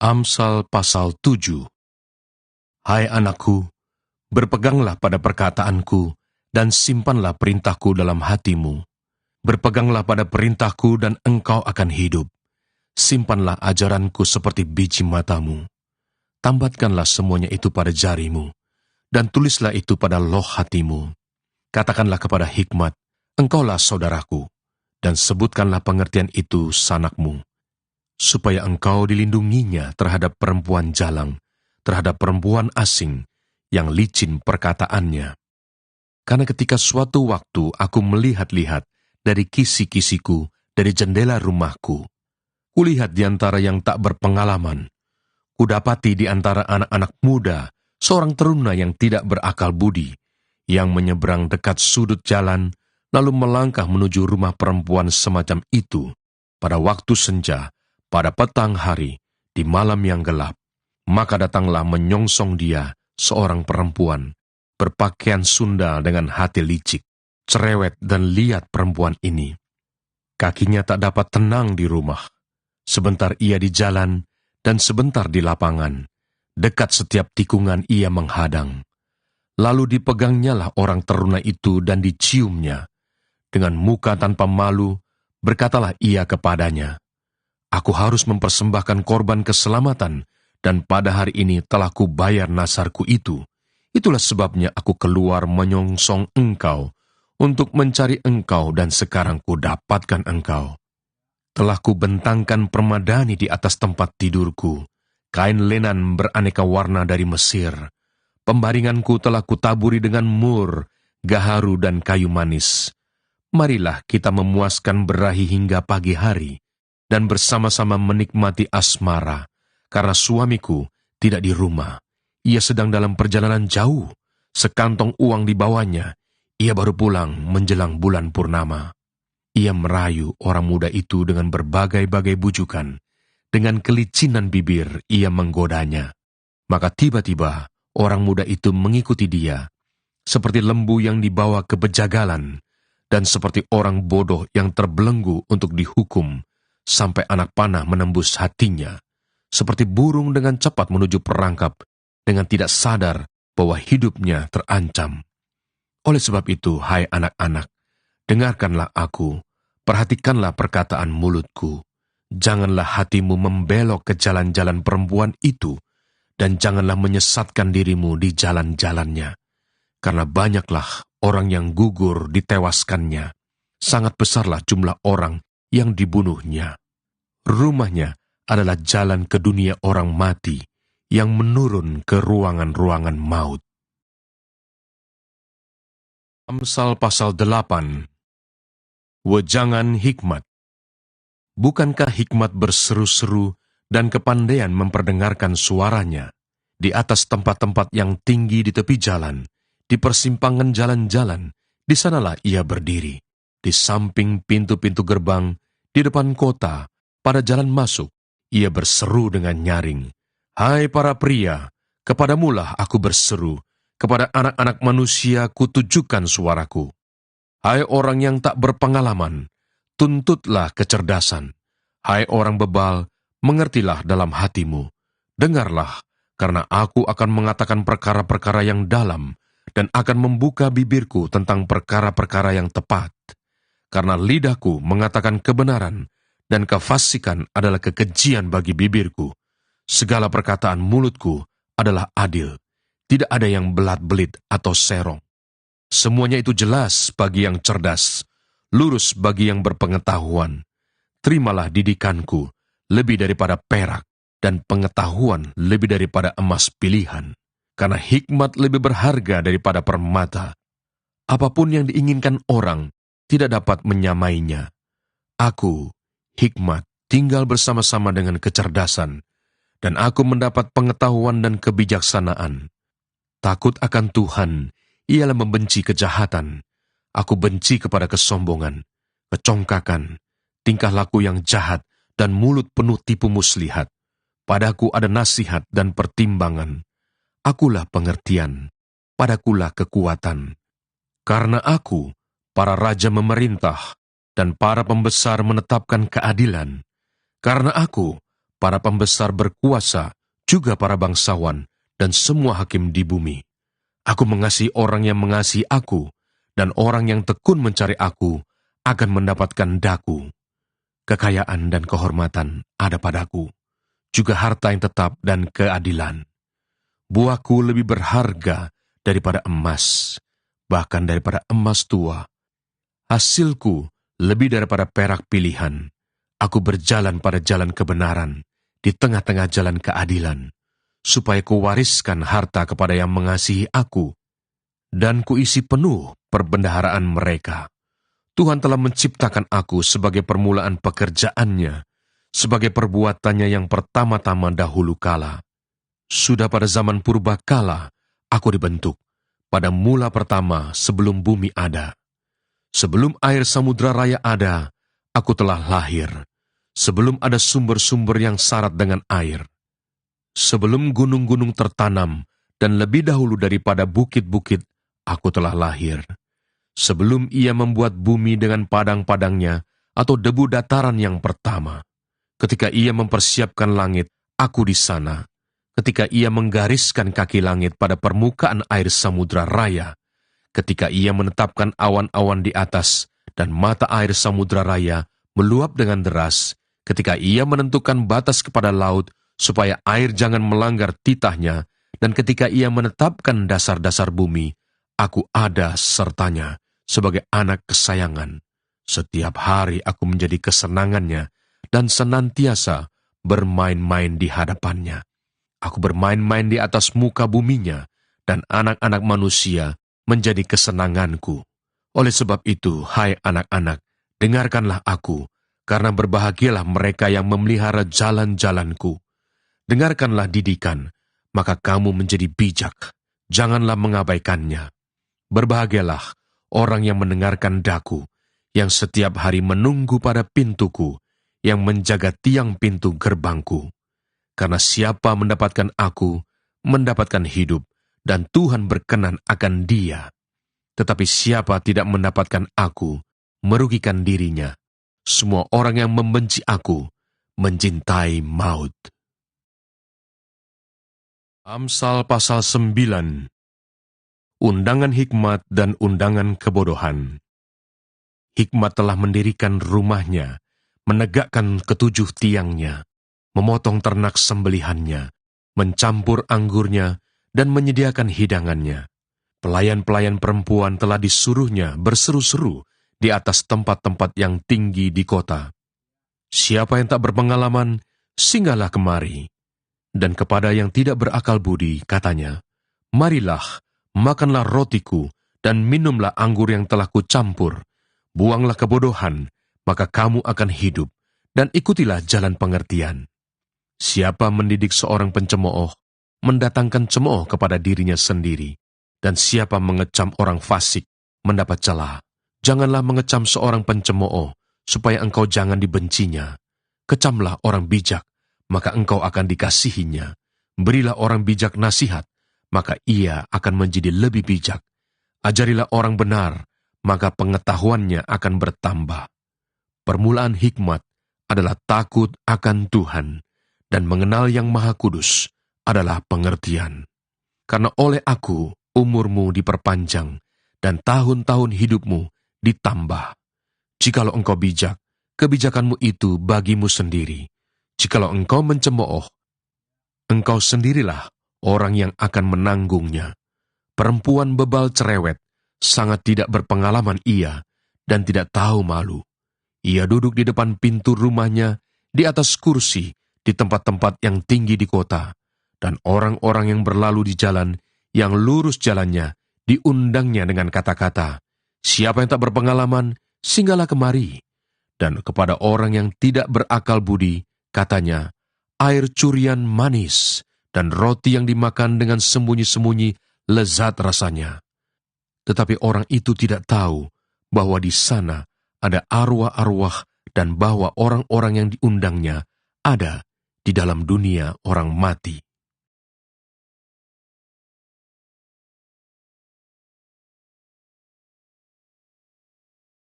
Amsal pasal 7. Hai anakku, berpeganglah pada perkataanku, dan simpanlah perintahku dalam hatimu. Berpeganglah pada perintahku dan engkau akan hidup. Simpanlah ajaranku seperti biji matamu. Tambatkanlah semuanya itu pada jarimu, dan tulislah itu pada loh hatimu. Katakanlah kepada hikmat, engkaulah saudaraku, dan sebutkanlah pengertian itu sanakmu, supaya engkau dilindunginya terhadap perempuan jalang, terhadap perempuan asing yang licin perkataannya. Karena ketika suatu waktu aku melihat-lihat dari kisi-kisiku, dari jendela rumahku, kulihat di antara yang tak berpengalaman, kudapati di antara anak-anak muda seorang teruna yang tidak berakal budi, yang menyeberang dekat sudut jalan, lalu melangkah menuju rumah perempuan semacam itu pada waktu senja, pada petang hari, di malam yang gelap. Maka datanglah menyongsong dia seorang perempuan, berpakaian sundal dengan hati licik, cerewet dan liat perempuan ini. Kakinya tak dapat tenang di rumah. Sebentar ia di jalan, dan sebentar di lapangan. Dekat setiap tikungan ia menghadang. Lalu dipegangnyalah orang teruna itu dan diciumnya. Dengan muka tanpa malu, berkatalah ia kepadanya, aku harus mempersembahkan korban keselamatan, dan pada hari ini telah kubayar nasarku itu. Itulah sebabnya aku keluar menyongsong engkau, untuk mencari engkau, dan sekarang kudapatkan engkau. Telah kubentangkan permadani di atas tempat tidurku, kain lenan beraneka warna dari Mesir. Pembaringanku telah kutaburi dengan mur, gaharu dan kayu manis. Marilah kita memuaskan berahi hingga pagi hari, dan bersama-sama menikmati asmara, karena suamiku tidak di rumah. Ia sedang dalam perjalanan jauh, sekantong uang dibawanya. Ia baru pulang menjelang bulan purnama. Ia merayu orang muda itu dengan berbagai-bagai bujukan. Dengan kelicinan bibir ia menggodanya. Maka tiba-tiba orang muda itu mengikuti dia, seperti lembu yang dibawa ke bejagalan, dan seperti orang bodoh yang terbelenggu untuk dihukum, sampai anak panah menembus hatinya, seperti burung dengan cepat menuju perangkap, dengan tidak sadar bahwa hidupnya terancam. Oleh sebab itu, hai anak-anak, dengarkanlah aku, perhatikanlah perkataan mulutku. Janganlah hatimu membelok ke jalan-jalan perempuan itu, dan janganlah menyesatkan dirimu di jalan-jalannya. Karena banyaklah orang yang gugur ditewaskannya, sangat besarlah jumlah orang yang dibunuhnya. Rumahnya adalah jalan ke dunia orang mati, yang menurun ke ruangan-ruangan maut. Amsal pasal 8. Wejangan hikmat. Bukankah hikmat berseru-seru dan kepandaian memperdengarkan suaranya di atas tempat-tempat yang tinggi di tepi jalan, di persimpangan jalan-jalan, di sanalah ia berdiri, di samping pintu-pintu gerbang, di depan kota, pada jalan masuk, ia berseru dengan nyaring, hai para pria, kepadamulah aku berseru, kepada anak-anak manusia kutujukan suaraku. Hai orang yang tak berpengalaman, tuntutlah kecerdasan. Hai orang bebal, mengertilah dalam hatimu. Dengarlah, karena aku akan mengatakan perkara-perkara yang dalam, dan akan membuka bibirku tentang perkara-perkara yang tepat. Karena lidahku mengatakan kebenaran, dan kefasikan adalah kekejian bagi bibirku. Segala perkataan mulutku adalah adil. Tidak ada yang belat-belit atau serong. Semuanya itu jelas bagi yang cerdas, lurus bagi yang berpengetahuan. Terimalah didikanku lebih daripada perak, dan pengetahuan lebih daripada emas pilihan. Karena hikmat lebih berharga daripada permata. Apapun yang diinginkan orang tidak dapat menyamainya. Aku, hikmat, tinggal bersama-sama dengan kecerdasan, dan aku mendapat pengetahuan dan kebijaksanaan. Takut akan Tuhan ialah membenci kejahatan. Aku benci kepada kesombongan, kecongkakan, tingkah laku yang jahat, dan mulut penuh tipu muslihat. Padaku ada nasihat dan pertimbangan. Akulah pengertian, padakulah kekuatan. Karena aku, para raja memerintah, dan para pembesar menetapkan keadilan. Karena aku, para pembesar berkuasa, juga para bangsawan, dan semua hakim di bumi. Aku mengasihi orang yang mengasihi aku, dan orang yang tekun mencari aku akan mendapatkan daku. Kekayaan dan kehormatan ada padaku, juga harta yang tetap dan keadilan. Buahku lebih berharga daripada emas, bahkan daripada emas tua. Hasilku lebih daripada perak pilihan. Aku berjalan pada jalan kebenaran, di tengah-tengah jalan keadilan, supaya kuwariskan harta kepada yang mengasihi aku, dan kuisi penuh perbendaharaan mereka. Tuhan telah menciptakan aku sebagai permulaan pekerjaannya, sebagai perbuatannya yang pertama-tama dahulu kala. Sudah pada zaman purba kala, aku dibentuk, pada mula pertama sebelum bumi ada. Sebelum air samudra raya ada, aku telah lahir. Sebelum ada sumber-sumber yang syarat dengan air. Sebelum gunung-gunung tertanam, dan lebih dahulu daripada bukit-bukit, aku telah lahir. Sebelum ia membuat bumi dengan padang-padangnya, atau debu dataran yang pertama. Ketika ia mempersiapkan langit, aku di sana. Ketika ia menggariskan kaki langit pada permukaan air samudra raya, ketika ia menetapkan awan-awan di atas, dan mata air samudra raya meluap dengan deras, ketika ia menentukan batas kepada laut, supaya air jangan melanggar titahnya, dan ketika ia menetapkan dasar-dasar bumi, aku ada sertanya, sebagai anak kesayangan. Setiap hari aku menjadi kesenangannya, dan senantiasa bermain-main di hadapannya. Aku bermain-main di atas muka buminya, dan anak-anak manusia menjadi kesenanganku. Oleh sebab itu, hai anak-anak, dengarkanlah aku, karena berbahagialah mereka yang memelihara jalan-jalanku. Dengarkanlah didikan, maka kamu menjadi bijak, janganlah mengabaikannya. Berbahagialah orang yang mendengarkan daku, yang setiap hari menunggu pada pintuku, yang menjaga tiang pintu gerbangku. Karena siapa mendapatkan aku, mendapatkan hidup, dan Tuhan berkenan akan dia. Tetapi siapa tidak mendapatkan aku, merugikan dirinya. Semua orang yang membenci aku, mencintai maut. Amsal pasal 9. Undangan hikmat dan undangan kebodohan. Hikmat telah mendirikan rumahnya, menegakkan ketujuh tiangnya, memotong ternak sembelihannya, mencampur anggurnya, dan menyediakan hidangannya. Pelayan-pelayan perempuan telah disuruhnya berseru-seru di atas tempat-tempat yang tinggi di kota. Siapa yang tak berpengalaman, singgahlah kemari. Dan kepada yang tidak berakal budi, katanya, marilah, makanlah rotiku, dan minumlah anggur yang telah kucampur. Buanglah kebodohan, maka kamu akan hidup, dan ikutilah jalan pengertian. Siapa mendidik seorang pencemooh, mendatangkan cemooh kepada dirinya sendiri, dan siapa mengecam orang fasik, mendapat celah. Janganlah mengecam seorang pencemooh, supaya engkau jangan dibencinya. Kecamlah orang bijak, maka engkau akan dikasihinya. Berilah orang bijak nasihat, maka ia akan menjadi lebih bijak. Ajarilah orang benar, maka pengetahuannya akan bertambah. Permulaan hikmat adalah takut akan Tuhan, dan mengenal yang Maha Kudus adalah pengertian. Karena oleh aku umurmu diperpanjang, dan tahun-tahun hidupmu ditambah. Jikalau engkau bijak, kebijakanmu itu bagimu sendiri. Jikalau engkau mencemooh, engkau sendirilah orang yang akan menanggungnya. Perempuan bebal cerewet, sangat tidak berpengalaman ia, dan tidak tahu malu. Ia duduk di depan pintu rumahnya, di atas kursi, di tempat-tempat yang tinggi di kota, dan orang-orang yang berlalu di jalan, yang lurus jalannya, diundangnya dengan kata-kata, siapa yang tak berpengalaman, singgahlah kemari. Dan kepada orang yang tidak berakal budi, katanya, air curian manis, dan roti yang dimakan dengan sembunyi-sembunyi lezat rasanya. Tetapi orang itu tidak tahu bahwa di sana ada arwah-arwah dan bahwa orang-orang yang diundangnya ada di dalam dunia orang mati.